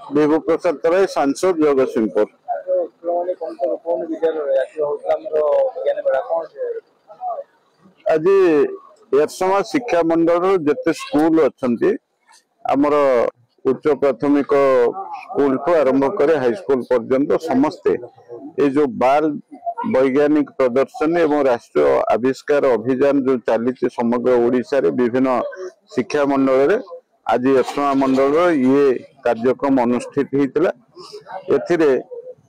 विभु प्रसाद तराई, सांसद जगतसिंहपुर। आज एरसमा शिक्षा मंडल जिते स्कूल अच्छा आमर उच्च प्राथमिक स्कूल को आरंभ कर हाईस्कूल पर्यंत समस्ते ये जो बाल वैज्ञानिक प्रदर्शनी एवं राष्ट्रीय आविष्कार अभियान जो चली समग्र ओडिशा रे विभिन्न शिक्षा मंडल रे आज एरसमा मंडल ये कार्यक्रम अनुष्ठित होता। एथिरे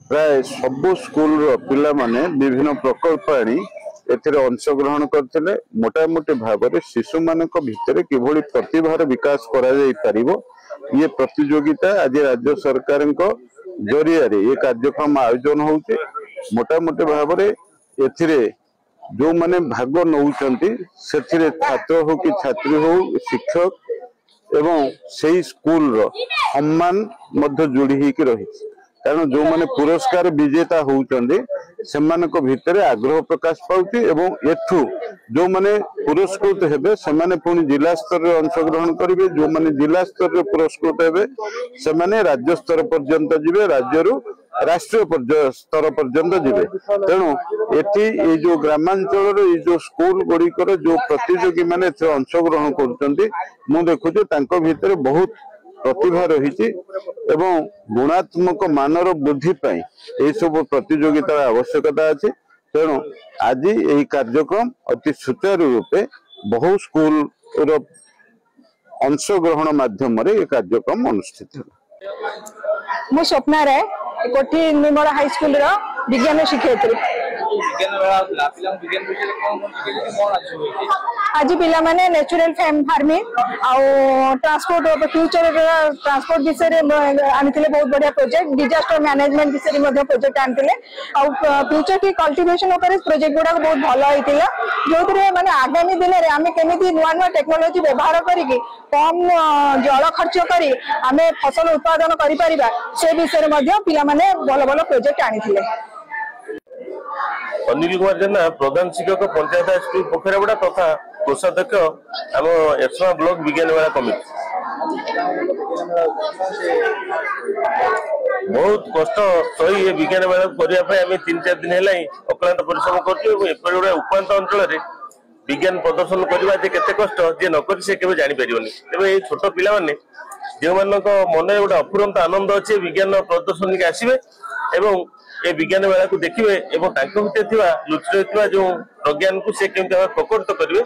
प्राय सबु स्कूल पिला माने विभिन्न प्रकल्प आनी एथिरे अंशग्रहण करथिले। मोटामोटी भाव में शिशु मानक भितर किभली प्रतिभार विकास करा जाई परिबो ये प्रतियोगिता आज राज्य सरकार जरिया ये कार्यक्रम आयोजन होउचे। मोटामोटी भाव में एथिरे जो माने भाग नौचंती सेथिरे छात्र हो कि छात्री हो शिक्षक एवं सेही स्कूल रो सम्मान मध्य जोड़ी होकर रही। कारण जो माने पुरस्कार विजेता होउचंदी सेमानक भितरे आग्रह प्रकाश पाउची एवं एठू जो माने पुरस्कृत हेबे सेमाने पुणी जिला स्तर रे अंशग्रहण करिवे। जो माने जिला स्तर रे पुरस्कृत हेबे सेमाने राज्य स्तर पर्यंत जिवे, राज्यरू राष्ट्रीय स्तर पर्यंत जिवे। तेणु एटी ये जो ग्रामांचल रे ये जो स्कूल गुड़िकर जो प्रतियोगी माने अंशग्रहण करुचंदी मु देखुचे तांको भितरे बहुत प्रतिभा रही एवं गुणात्मक मानर वृद्धि पाई यह सब प्रतियोगितार आवश्यकता अच्छे। तेणु आज यही कार्यक्रम अति सुचारू रूपे बहु स्कूल अंशग्रहण माध्यम रे कार्यक्रम अनुष्ठित है। मु स्वप्ना राय कोठी निमरा हाई स्कूल रो विज्ञान शिक्षयित्री। आज पिला माने नेचुरल फार्मिंग आउ ट्रांसपोर्ट फ्यूचर ट्रांसपोर्ट विषय आनिथिले बहुत बढ़िया प्रोजेक्ट डिजास्टर मैनेजमेंट विषय मध्ये प्रोजेक्ट आनिथिले आउ फ्यूचर की कल्टीवेशन ऊपर प्रोजेक्ट गुडा बहुत भलो होइतिला जोतरे माने आगामी दिन रे आमे केमिति नुवा नुवा टेक्नोलॉजी व्यवहार करिकि कम जल खर्च करी आमे फसल उत्पादन करि परिबा से विषय मध्ये पिला माने भलो भलो प्रोजेक्ट आनिथिले। अनिल कुमार जेना प्रधान शिक्षक पंचायत स्कूल पोखराबड़ा तथा कोषाध्यक्ष आम एरसमा ब्लॉक विज्ञान मेला कमिटी। बहुत कष्ट सही ये विज्ञान मेला करने 3-4 दिन है अक्लांत परिश्रम कर उपात अंचल विज्ञान प्रदर्शन करवा केते कष्ट जे नक से केवे जानी परिबनी। तेबे ए छोट पिला माने जे मानक मन गोटे अफुरंत आनंद अच्छे विज्ञान प्रदर्शनी के आसीबे एवं ए विज्ञान मेला को देखिए एवं लुचि रही जो प्रज्ञान को से केमती भाव प्रकटित करेंगे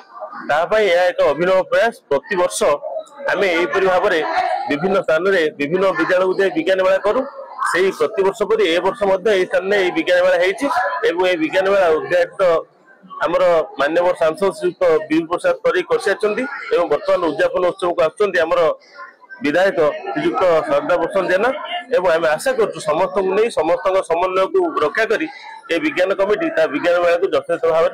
तापाई यह एक अभिनव प्रयास। प्रति वर्ष आम यहीपरि भाव में विभिन्न स्थान में विभिन्न विद्यालय को विज्ञान मेला करूँ से प्रति वर्ष पर ए वर्ष स्थान में विज्ञान मेला होती विज्ञान मेला उद्घाटित आमर माननीय सांसद श्रीयुक्त विभु प्रसाद तराई कर बर्तमान उद्यापन उत्सव को आमर विधायक श्रीयुक्त श्रद्धा भूषण जेना एवं आम आशा कर समस्त नहीं समस्त समन्वय को रक्षा करी विज्ञान कमिटी विज्ञान मेला को यथेष्ट भाव